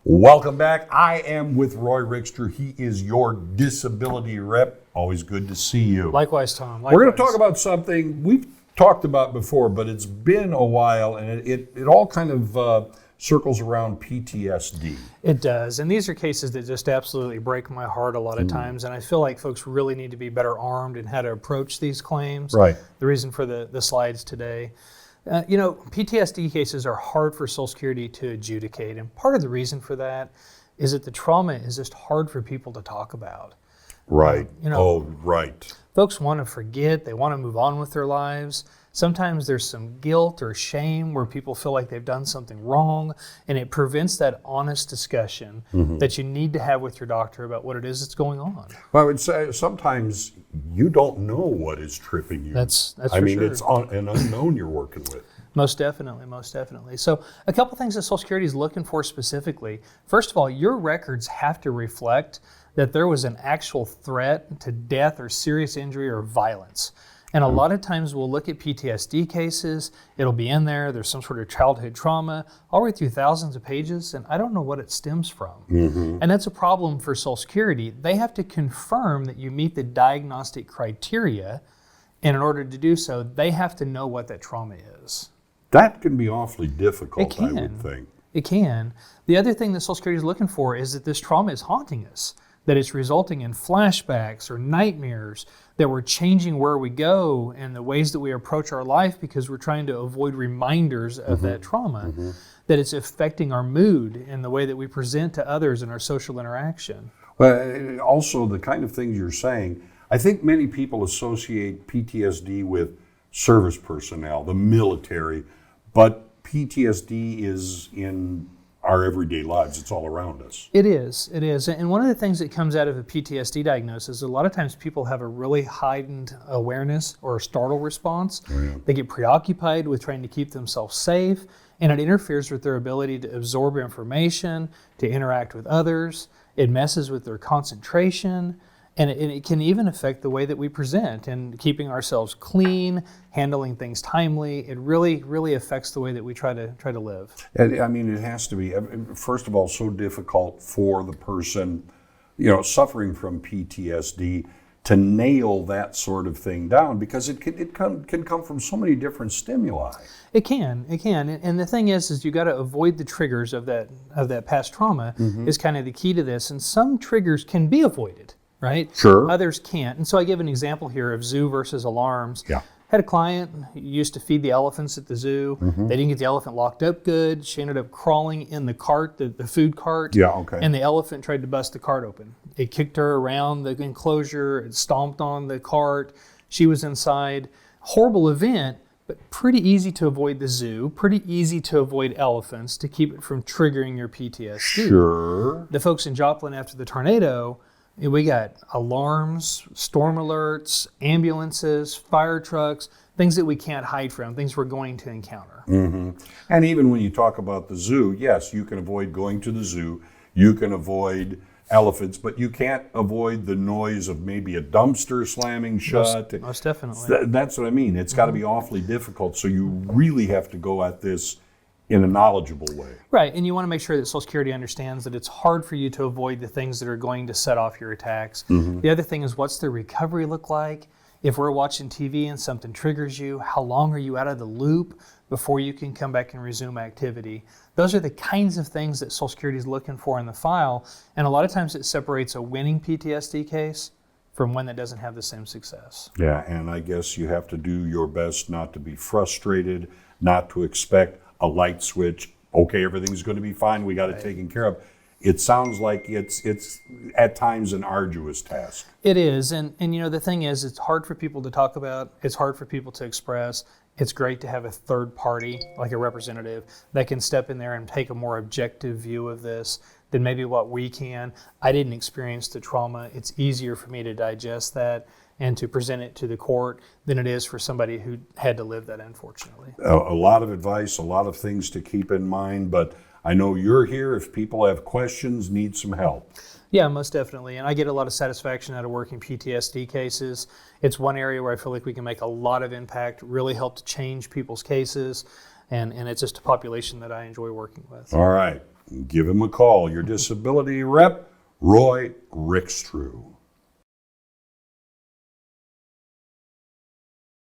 Welcome back. I am with Roy Rickster. He is your disability rep. Always good to see you. Likewise, Tom. Likewise. We're going to talk about something we've talked about before, but it's been a while, and it all kind of circles around PTSD. It does. And these are cases that just absolutely break my heart a lot of times. And I feel like folks really need to be better armed in how to approach these claims. Right. The reason for the slides today. PTSD cases are hard for Social Security to adjudicate. And part of the reason for that is that the trauma is just hard for people to talk about. Right. Right. Folks want to forget. They want to move on with their lives. Sometimes there's some guilt or shame where people feel like they've done something wrong, and it prevents that honest discussion that you need to have with your doctor about what it is that's going on. Well, I would say sometimes you don't know what is tripping you. That's I for mean, sure. it's an unknown you're working with. Most definitely, most definitely. So a couple things that Social Security is looking for specifically. First of all, your records have to reflect that there was an actual threat to death or serious injury or violence. And a lot of times we'll look at PTSD cases, it'll be in there, there's some sort of childhood trauma. I'll read through thousands of pages and I don't know what it stems from. And that's a problem for Social Security. They have to confirm that you meet the diagnostic criteria, and in order to do so, they have to know what that trauma is. That can be awfully difficult, I would think. It can. The other thing that Social Security is looking for is that this trauma is haunting us, that it's resulting in flashbacks or nightmares, that we're changing where we go and the ways that we approach our life because we're trying to avoid reminders of that trauma, that it's affecting our mood and the way that we present to others in our social interaction. Well, also the kind of things you're saying, I think many people associate PTSD with service personnel, the military, but PTSD is in our everyday lives. It's all around us. It is. And one of the things that comes out of a PTSD diagnosis, a lot of times people have a really heightened awareness or a startle response. They get preoccupied with trying to keep themselves safe, and it interferes with their ability to absorb information, to interact with others. It messes with their concentration, and it can even affect the way that we present and keeping ourselves clean, handling things timely. It really, really affects the way that we try to live. And, I mean, it has to be, first of all, so difficult for the person, suffering from PTSD to nail that sort of thing down because it can come from so many different stimuli. It can. And the thing is you got to avoid the triggers of that past trauma is kind of the key to this. And some triggers can be avoided. Right? Sure. Others can't. And so I give an example here of zoo versus alarms. Yeah. Had a client who used to feed the elephants at the zoo. They didn't get the elephant locked up good. She ended up crawling in the cart, the food cart. Yeah, okay. And the elephant tried to bust the cart open. It kicked her around the enclosure. It stomped on the cart. She was inside. Horrible event, but pretty easy to avoid the zoo, pretty easy to avoid elephants to keep it from triggering your PTSD. Sure. The folks in Joplin after the tornado, we got alarms, storm alerts, ambulances, fire trucks, things that we can't hide from, things we're going to encounter. And even when you talk about the zoo, yes, you can avoid going to the zoo, you can avoid elephants, but you can't avoid the noise of maybe a dumpster slamming shut. Most definitely. That's what I mean. It's got to be awfully difficult, so you really have to go at this in a knowledgeable way. Right, and you want to make sure that Social Security understands that it's hard for you to avoid the things that are going to set off your attacks. The other thing is, what's the recovery look like? If we're watching TV and something triggers you, how long are you out of the loop before you can come back and resume activity? Those are the kinds of things that Social Security is looking for in the file, and a lot of times it separates a winning PTSD case from one that doesn't have the same success. Yeah, and I guess you have to do your best not to be frustrated, not to expect a light switch, okay, everything's going to be fine, we got it taken care of. It sounds like it's at times an arduous task. It is, and the thing is, it's hard for people to talk about, it's hard for people to express. It's great to have a third party, like a representative, that can step in there and take a more objective view of this than maybe what we can. I didn't experience the trauma. It's easier for me to digest that and to present it to the court than it is for somebody who had to live that, unfortunately. A lot of advice, a lot of things to keep in mind, but I know you're here if people have questions, need some help. Yeah, most definitely. And I get a lot of satisfaction out of working PTSD cases. It's one area where I feel like we can make a lot of impact, really help to change people's cases, and it's just a population that I enjoy working with. All right. give him a call. Your disability rep, Roy Rickstrew.